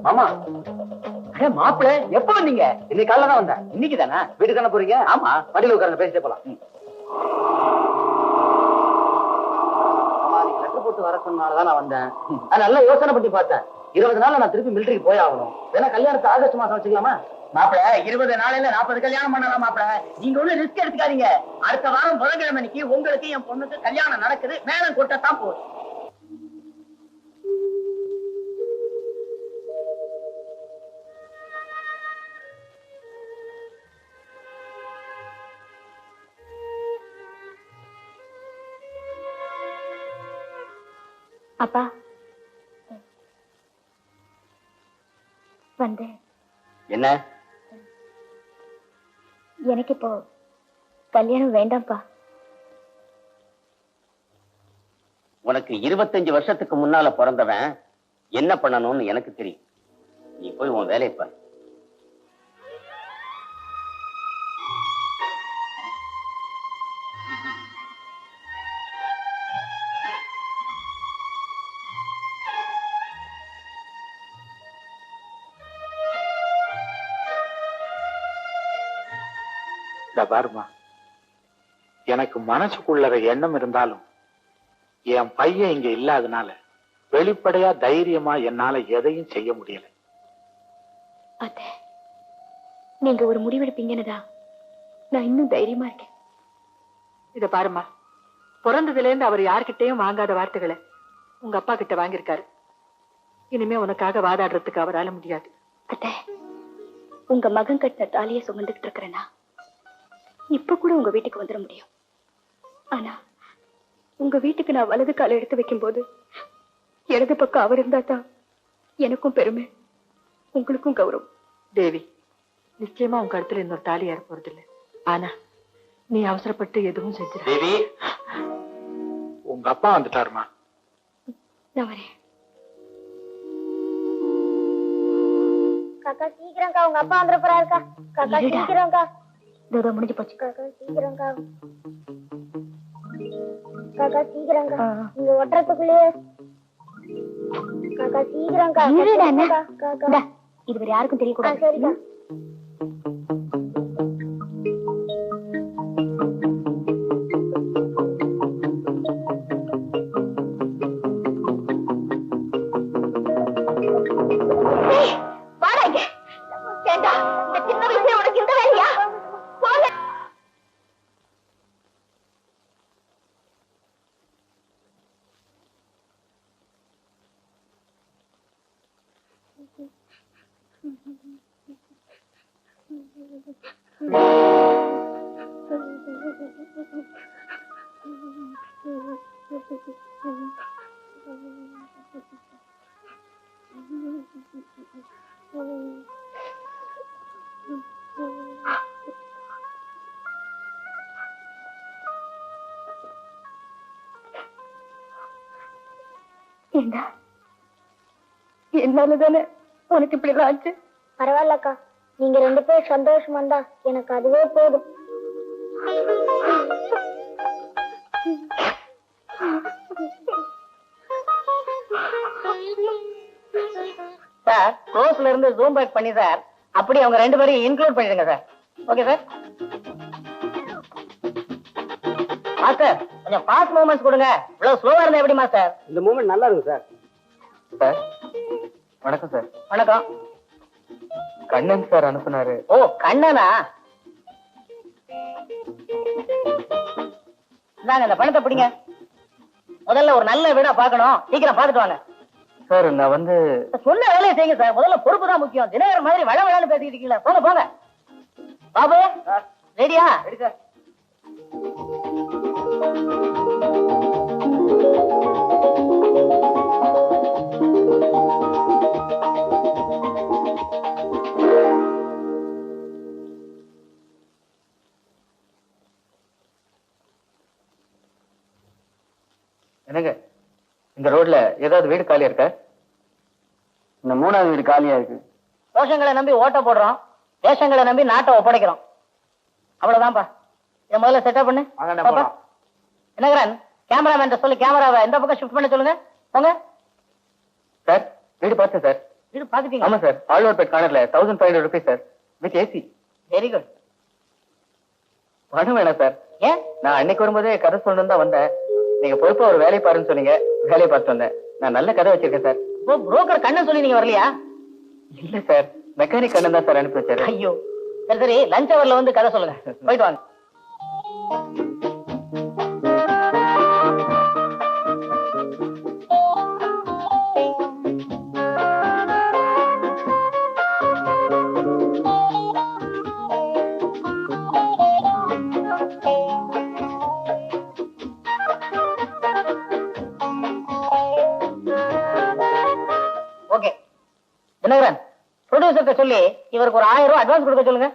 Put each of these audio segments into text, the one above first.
மாமா மாப்பிள்ள எப்ப வந்தீங்க? இன்னைக்கு காலைல தான் வந்தேன். இன்னைக்கு தானே வீட்டுக்கு தானே போறீங்க? ஆமா, வண்டியில உட்கார்ந்து பேசிட்டே போலாம். லெட்டர் போட்டு வர சொன்னாலதான் நான் வந்தேன். நல்லா யோசனை பண்ணி பார்த்தேன். 20 நாள் நான் திருப்பி மிலிட்டரிக்கு போய் ஆகணும். வேணா கல்யாணத்தை ஆகஸ்ட் மாசம் வச்சுக்கலாமா? மாப்பிள்ள 20 நாளையில 40 கல்யாணம் பண்ணலாம். மாப்பிள்ள நீங்க ஒண்ணு ரிஸ்க் எடுத்துக்காதீங்க. அடுத்த வாரம் புதன்கிழமைக்கு உங்களுக்கு என் பொண்ணுக்கு கல்யாணம் நடக்குது. மேலும் கொட்டத்தான் போகுது. அப்பா வந்து என்ன? எனக்கு இப்போ கல்யாணம் வேண்டாம்ப்பா. உனக்கு 25 வருஷத்துக்கு முன்னால பிறந்தவன் என்ன பண்ணணும்னு எனக்கு தெரியும். நீ போய் உன் வேலையை பாரு. பாருமா, எனக்கு மனசுக்குள்ள எண்ணம் இருந்தாலும் என் பையன் இங்க இல்லாதனால வெளிப்படையா தைரியமா என்னால எதையும் செய்ய முடியல. அத்தை, நீங்க ஒரு முடிவெடுப்பீங்கன்னுதா நான் இன்னும் தைரியமா இருக்கேன். இத பாருமா, பிறந்ததுல இருந்து அவர் யார்கிட்டயும் வாங்காத வார்த்தைகளை உங்க அப்பா கிட்ட வாங்கியிருக்காரு. இனிமே உனக்காக வாதாடுறதுக்கு அவரால முடியாது. அத்தை, உங்க மகன் கட்டின தாலியை சுமந்துகிட்டு இருக்கிறேன்னா இப்ப கூட உங்க வீட்டுக்கு வந்துட முடியும். ஆனா உங்க வீட்டுக்கு நான் வலது காலை எடுத்து வைக்கும் போது இடது பக்கம் அவர் இருந்தா தான் எனக்கும் பெருமை, உங்களுக்கும் கௌரவம். தேவி, நிச்சயமா உங்க கழுத்துல இன்னொரு தாலி ஏற போறது இல்லை. ஆனா நீ அவசரப்பட்டு எதுவும் செஞ்சிட. தேவி, உங்க அப்பா வந்துட்டாருமா. நான் வரேன். காக்கா சீக்கிரம்க்கா, உங்க அப்பா வந்துட போறாருக்கா. காக்கா சீக்கிரம்க்கா. இதோ முடிஞ்சு போச்சு. காக்கா சீக்கிரம்க்கா. காக்கா சீக்கிரம்க்கா. நீங்க ஒட்டுறதுக்குள்ளேயே காக்கா சீக்கிரம்க்கா. இது வேற யாருக்கும் தெரியக்கூடாது. சரிக்கா. சின்ன வயசுல உனக்கு இந்த வேலையா? என்னாலதானே உனக்கு இப்படி ஆச்சு. பரவாயில்லக்கா, நீங்க 2 பேரும் சந்தோஷமா இருந்தா எனக்கு அதுவே போதும். சார், க்ளோஸ்ல இருந்து ஜூம் பேக் பண்ணி சார் அப்படி அவங்க 2 பேரையும் இன்க்ளூட் பண்ணிடுங்க சார். Okay sir. மாஸ்டர், கொஞ்சம் ஃபாஸ்ட் மூவ்மெண்ட்ஸ் கொடுங்க. இவ்வளவு ஸ்லோவா இருந்தா எப்படி மாஸ்டர்? இந்த மூவ்மெண்ட் நல்லா இருக்கு சார். சார் வணக்கம் சார். வணக்கம். கண்ணன் சார் அனுப்புனாரு. ஓ, கண்ணனா? நாங்க இந்த பணத்தை பிடிங்க. முதல்ல ஒரு நல்ல வீடா பார்க்கணும். சீக்கிரம் பார்த்துட்டு வாங்க சார். நான் வந்து சொன்ன வேலையை செய்யுங்க சார். முதல்ல பொறுப்பு தான் முக்கியம். தினகரன் மாதிரி வள வளன்னு பேசிக்கிட்டு இருக்கீங்களா? போங்க போங்க. பாபு ரெடியா? Ready sir. என்னங்க, இந்த ரோட்ல ஏதாவது வீடு காலியா இருக்கா? இந்த 3வது வீடு காலியா இருக்கு. கோஷங்களை நம்பி ஓட்ட போடுறோம், தேசங்களை நம்பி நாட்டை ஒப்படைக்கிறோம். அவ்வளவுதான்ப்பா. என் முதல்ல செட்டப் பண்ணு. என்னங்கிறன் கேமராமேன் சொல்லி கேமராவை இந்த பக்கம் ஷிஃப்ட் பண்ண சொல்லுங்க. போங்க சார். வீடு பார்த்தேன் சார். வீடு பாத்துட்டீங்க? ஆமா சார், ஆழ்வார்பேட் கார்னர்ல 1500 rupees sir, with AC. Very good. பணம் வேணாம் சார். ஏன்? நான் அன்னைக்கு வரும்போதே கதை சொல்லணும் தான் வந்தேன். நீங்க பொறுப்பா ஒரு வேலையை பாருன்னு சொன்னீங்க, வேலையை பார்த்து வந்தேன். நான் நல்ல கதை வச்சிருக்கேன் சார். இப்போ புரோக்கர் கண்ணன் சொல்லி நீங்க வரலையா? இல்ல சார், மெக்கானிக் அண்ணன் தான் சார் அனுப்பி வச்சாரு. ஐயோ, சரி சரி, லஞ்ச் அவர்ல வந்து கதை சொல்லுங்க. போயிட்டு வாங்க. ஓகே தினகரன், ப்ரொடியூசர்கிட்ட சொல்லி இவருக்கு ஒரு 1000 ரூபாய் அட்வான்ஸ் கொடுக்க சொல்லுங்க.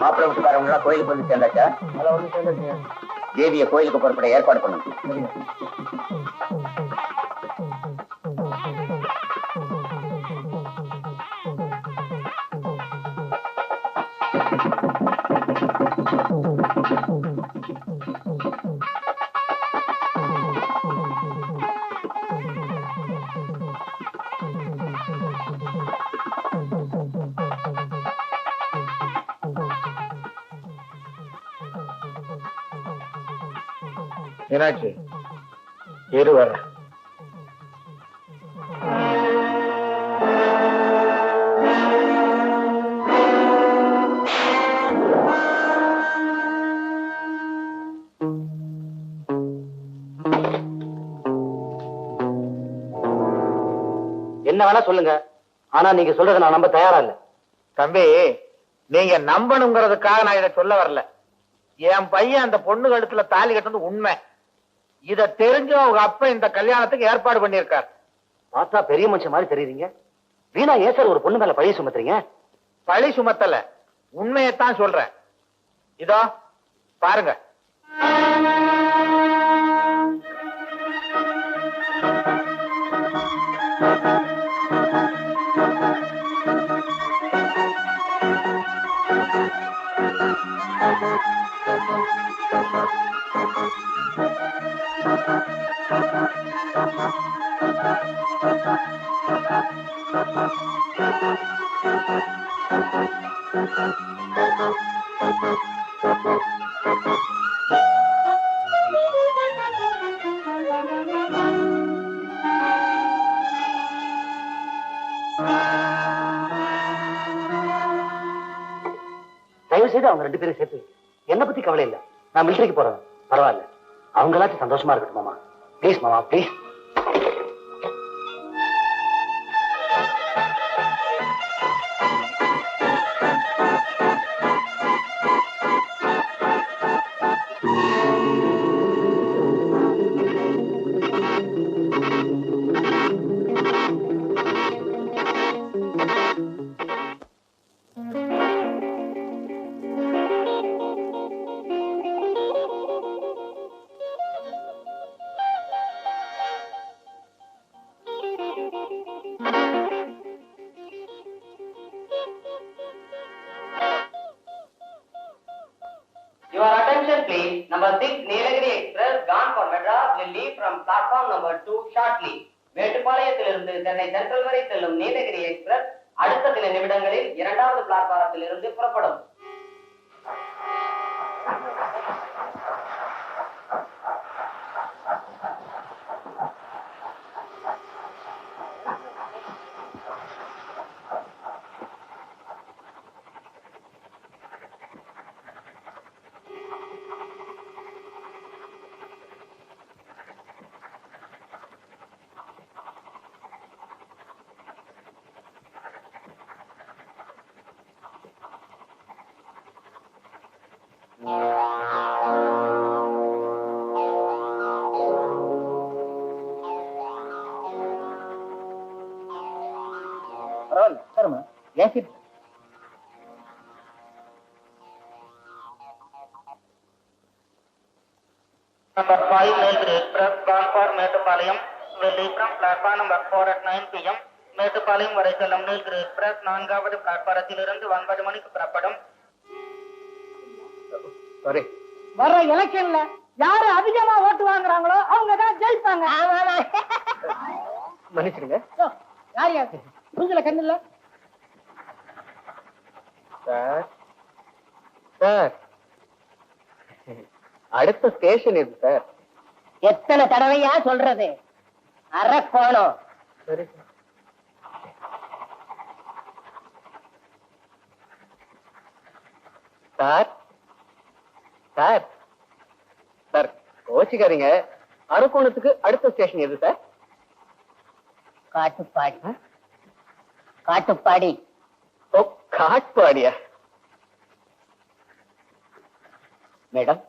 மாப்பிள்ளை வீட்டுக்காரவங்க கோயிலுக்கு வந்து சேர்ந்தாச்சா? தேவிய கோயிலுக்கு புறப்பட ஏற்பாடு பண்ணுங்க. மீனாட்சி, இரு வர. என்ன வேணா சொல்லுங்க, ஆனா நீங்க சொல்றதை நான் நம்ப தயாரா இல்ல. தம்பி, நீங்க நம்பணுங்கிறதுக்காக நான் இதை சொல்ல வரல. என் பையன் அந்த பொண்ணு கழுத்துல தாலி கட்டுறது உண்மை. இத தெரிஞ்சு அவங்க அப்பா இந்த கல்யாணத்துக்கு ஏற்பாடு பண்ணியிருக்கார். பார்த்தா பெரிய மனுஷன் மாதிரி தெரியுறீங்க. வீணா ஏன் சார் ஒரு பொண்ணு மேல பழி சுமத்துறீங்க? பழி சுமத்தல, உண்மையைத்தான் சொல்றேன். இதோ பாருங்க. தயவு செய்து அவங்க 2 பேரும் சேர்த்து என்ன பத்தி கவலை இல்ல. நான் மிலிட்டரிக்கு போறேன், பரவாயில்ல. அவங்களாச்சும் சந்தோஷமா இருக்கட்டும் மாமா. ப்ளீஸ் மாமா, please. Your attention please. Number 6 Nilagiri Express gone for Madras will leave from platform number 2 shortly. மேட்டுப்பாளையத்திலிருந்து சென்னை சென்ட்ரல் வரை செல்லும் நீலகிரி எக்ஸ்பிரஸ் அடுத்த சில நிமிடங்களில் 2வது பிளாட்பாரத்தில் இருந்து புறப்படும். Yes, it. Number 5 Nilgiri Express gone for Metupalayam will leave from platform number 4 at 9 p.m. Mettupalayam வரை செல்லும் நீலகிரி எக்ஸ்பிரஸ் 4வது பிளாட்பாரத்திலிருந்து 9 மணிக்கு புறப்படும். சாரி. வர எலெக்ஷன்ல யாரு அதிகமா ஓட்டு வாங்குறாங்களோ அவங்க தான் ஜெயிப்பாங்க. மன்னிச்சிடுங்க. யார் யார் புரிஞ்சல கண்ணுல சார் சார் அடுத்த ஸ்டேஷன் இருக்கு சார். எத்தனை தடவையா சொல்றது? அரக்கோணம். சரி சார். சார் சார் கோச்சிக்காதீங்க. அரக்கோணத்துக்கு அடுத்த ஸ்டேஷன் எது சார்? காட்டுப்பாடி. காட்டுப்பாடி. ஓ காட்பாடியா? மேடம்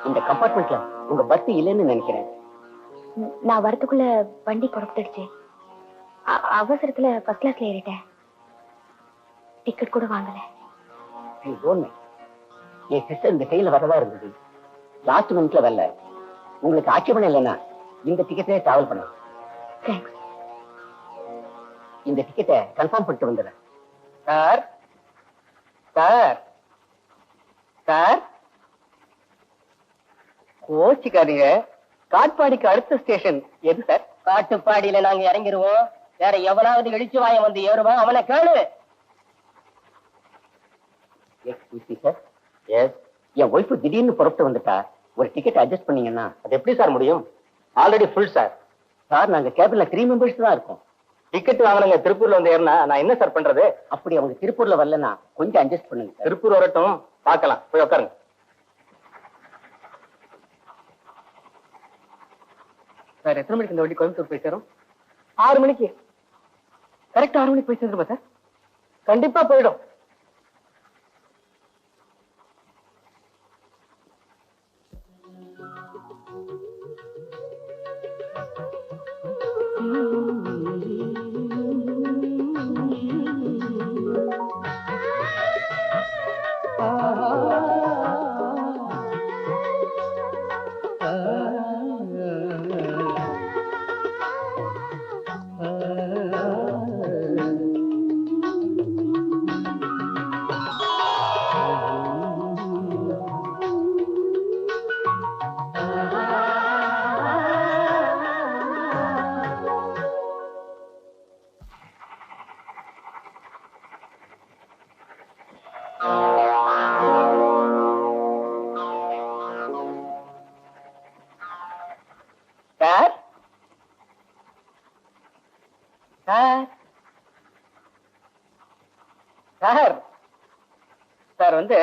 இந்த கம்பார்ட்மெண்ட்ல உங்க பஸ் இல்லைன்னு நினைக்கிறேன். நான் வரதுக்குள்ள வண்டி புறப்பட்டுடுச்சு. அவசரத்துல ஃபர்ஸ்ட் கிளாஸ்ல ஏறிட்டேன். டிக்கெட் கூட வாங்கல. என் சிஸ்டர் இந்த கையில வரதா இருந்தது. லாஸ்ட் மினிட்ல வரல. உங்களுக்கு ஆட்சேபணம் இல்லைன்னா இந்த டிக்கெட்டே டிராவல் பண்ணலாம். தேங்க்ஸ். இந்த டிக்கெட்டை கன்ஃபார்ம் பண்ணிட்டு வந்துடுறேன். சார் சார் சார் கோச்சிக்காதீங்க. காட்பாடிக்கு அடுத்த ஸ்டேஷன் எது சார்? காட்டுப்பாடியில நாங்க இறங்கிருவோம். வேற எவனாவது இழிச்சு வாயம் வந்து ஏறுவான், அவனை கேளு. Sir yes. என் ஒய்ஃபு திடீர்னு புறப்பட்டு வந்துட்டா. ஒரு டிக்கெட் அட்ஜஸ்ட் பண்ணீங்கன்னா. அது எப்படி சார் முடியும்? Already full sir. சார் நாங்க கேபிள்ல 3 மெம்பர்ஸ் தான் இருக்கோம். டிக்கெட் வாங்கினங்க திருப்பூர்ல வந்து ஏறினா நான் என்ன சார் பண்றது? அப்படி அவங்க திருப்பூர்ல வரலன்னா கொஞ்சம் அட்ஜஸ்ட் பண்ணுங்க. திருப்பூர் வரட்டும், பார்க்கலாம். போய் உட்காருங்க. சார் எத்தனை மணிக்கு இந்த வண்டி கோயம்புத்தூர் போய் சேரும்? 6 மணிக்கு. கரெக்டா 6 மணிக்கு போய் சேர்ந்துருமா சார்? கண்டிப்பா போயிடும். சார் சார் சார் சார் வந்து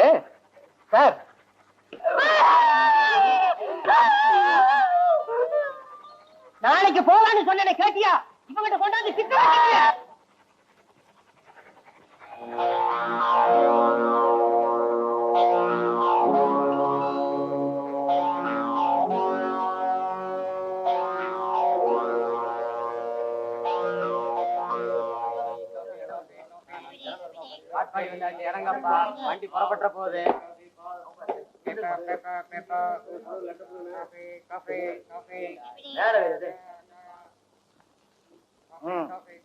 சார் நாளைக்கு போலான்னு சொன்ன கேட்டியா? இவங்கிட்ட கொண்டாந்து சிக்க வச்சிருக்கியா? இறங்கப்பா, வண்டி புறப்பட்ட போகுது.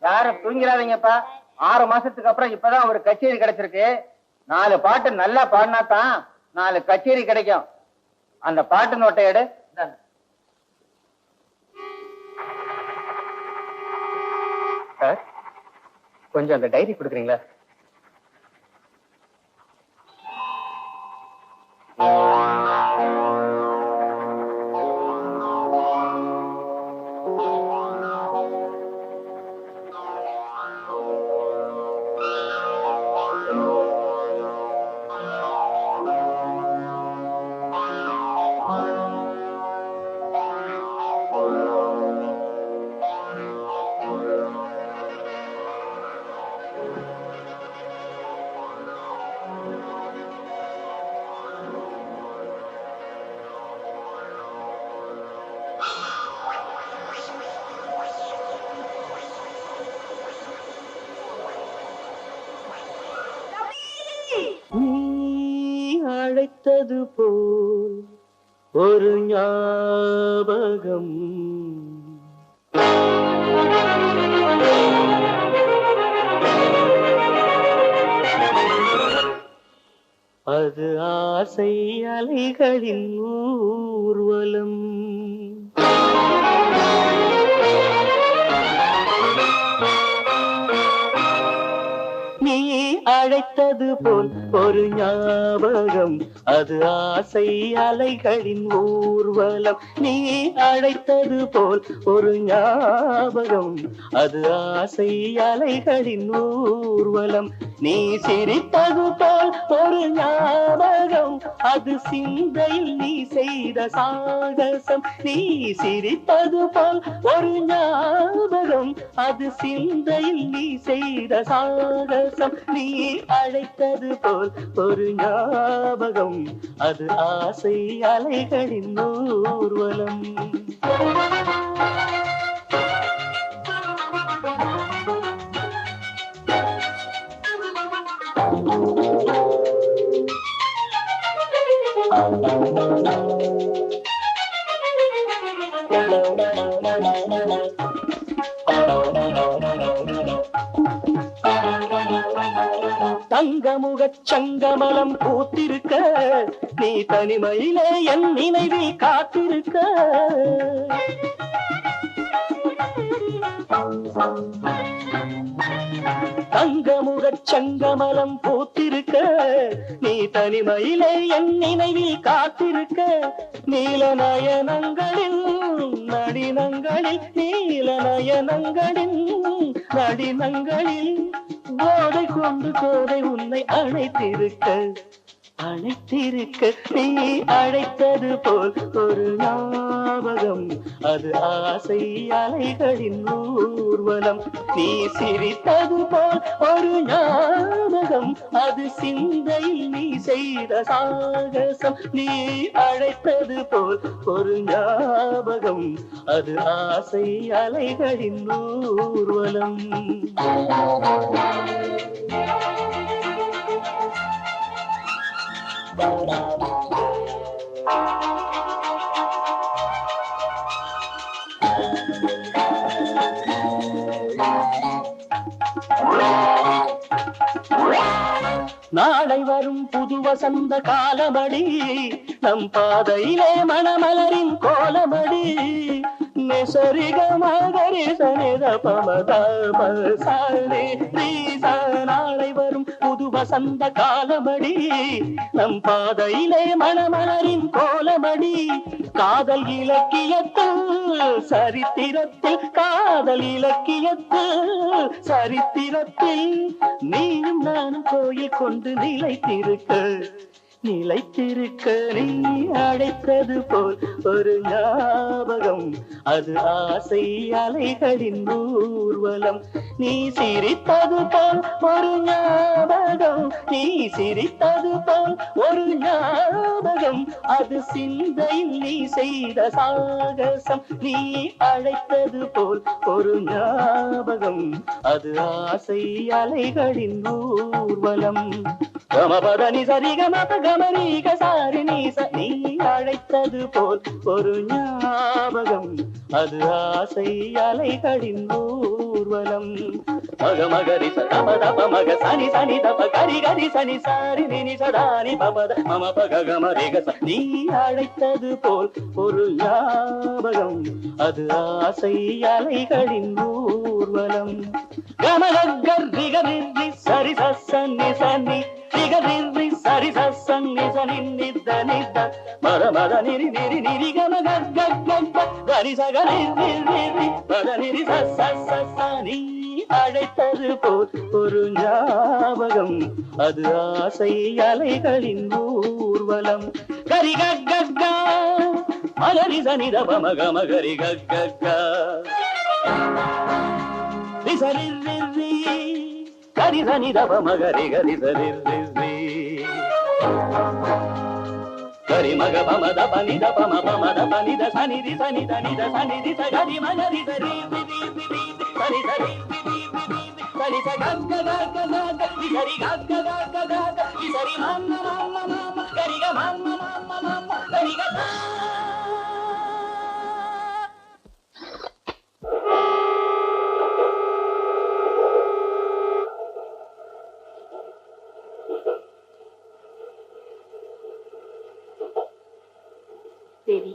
யாரும் தூங்கிறாதீங்கப்பா. 6 மாசத்துக்கு அப்புறம் இப்பதான் ஒரு கச்சேரி கிடைச்சிருக்கு. 4 பாட்டு நல்லா பாடினா தான் 4 கச்சேரி கிடைக்கும். அந்த பாட்டு நோட்டை எடு. சார் கொஞ்சம் அந்த டைரி கொடுக்குறீங்களா? அழைத்தது போல் ஒரு ஞாபகம். அது ஆசை அலைகளின் ஊர்வலம். நீ அழைத்தது போல் ஒரு ஞாபகம், அது ஆசை அலைகளின் ஊர்வலம். நீ அழைத்தது போல் ஒரு ஞாபகம், அது ஆசை அலைகளின் ஊர்வலம். நீ சிரித்தது போல் ஒரு ஞாபகம், அது சிந்தையில் நீ செய்த சாகசம். நீ சிரித்தது போல் ஒரு ஞாபகம், அது சிந்தையில் நீ செய்த சாகசம். நீ அழைத்தது போல் ஒரு ஞாபகம், அது ஆசை அலைகளின் ஊர்வலம். தங்கமுகச் சங்கமலம் பூத்திருக்க, நீ தனிமையிலே என் நினைவில் காத்திருக்க. தங்கமுகச் சங்கமலம் பூத்திருக்க, நீ தனிமையிலே என் நினைவில் காத்திருக்க. நீல நயனங்களில் நடினங்களில், நீல நயனங்களில் நடினங்களில் போதை கொண்டு கோதை உன்னை அழைத்திருக்க, அழைத்திருக்க. நீ அழைத்தது போல் ஒரு ஞாபகம், அது ஆசை அலைகளின் ஊர்வலம். நீ சிரித்தது போல் ஒரு ஞாபகம், அது சிந்தையில் நீ செய்த சாகசம். நீ அழைத்தது போல் ஒரு ஞாபகம், அது ஆசை அலைகளின் ஊர்வலம். நாளை வரும் புது வசந்த காலமடி, நம் பாதையிலே மணமலரின் கோலமடி. நெசரிக மகரி சனித பமதாபசாரி ரீசா. நாளை வரும் புது வசந்த காலமடி, நம் பாதையிலே மணமலரின் கோலமடி. காதல் இலக்கியத்தில் சரித்திரத்தில், காதல் இலக்கியத்தில் சரித்திரத்தில் நீயும் நானும் கோயில் கொண்டு நிலைத்திருக்க, நிலைத்திருக்க. நீ அழைத்தது போல் ஒரு ஞாபகம், அது ஆசை அலைகளின் ஊர்வலம். நீ சிரித்தது போல் ஒரு ஞாபகம், நீ சிரித்தது போல் ஒரு ஞாபகம், அது சிந்தையில் நீ செய்த சாகசம். நீ அழைத்தது போல் ஒரு ஞாபகம், அது ஆசை அலைகளின் ஊர்வலம். கமபதனி சரிகமப கமரீக சாரிணீச. நீ அழைத்தது போல் ஒரு ஞாபகம், அது ஆசை அலைகளின் ஊர்வலம். மக மகரி சதப தப மக சனி சனி தப கரி கரி சனி சாரி நினி சதானி பபத மம பக கமரீக. நீ அழைத்தது போல் ஒரு ஞாபகம், அது ஆசை அலைகளின் ஊர்வலம். கமலகர் ரிகரி சரி சன்னி சன்னி ரிகரி சரி சன்னி சனி நித நித மர மத நிரி நிரி நிரி கம கக கக கரி சகரி நிரி மத நிரி சனி. அழைத்தது போல் ஒரு ஞாபகம், அது ஆசை அலைகளின் ஊர்வலம். கரி கக மலரி சனித பம கம கரி கக ரிசரி கரி சனித பம கரி கரி சரி கரி மக பம த பனி த பம பம த பனி த சனி தி சனி த நி த சனி தி ச கரி மக ரி சரி சரி சரி சரி சரி சகக்க கக்க கக்க சரி கக்க கக்க கக்க சரி மம்ம மம்ம மம்ம கரிக மம்ம மம்ம மம்ம கரிக தேவி,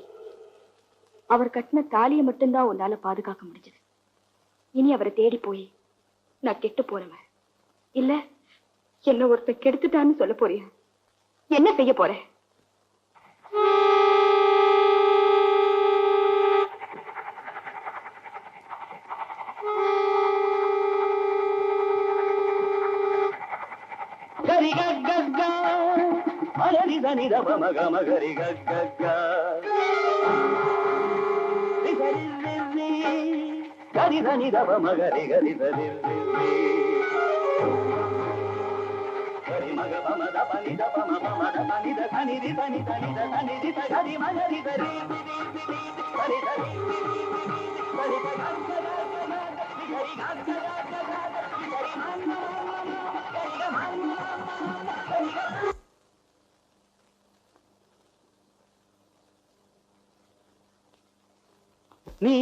அவர் கட்டின தாலியை மட்டும்தான் உன்னால பாதுகாக்க முடிஞ்சது. இனி அவரை தேடி போய் நான் கெட்டு போறவன் இல்ல என்ன ஒருத்தன் கெடுத்துட்டான்னு சொல்ல போறியா? என்ன செய்ய போற? கரி கக்க மலரி தனி தப மக மகரி கக்க கரி தனி தப மகரி கரி தரி கரி மக பம தப நி தப ம பம தப நி த தனி ரி தனி தனி த தனி ரி த கரி மகரி கரி கரி கரி கரி கக்க கரி கக்க கரி மன்ன கரி மன்ன நீ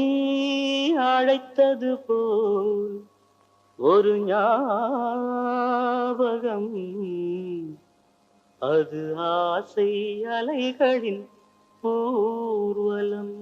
அழைத்தது போல் ஒரு ஞாபகம், அது ஆசை அலைகளின் ஊர்வலம்.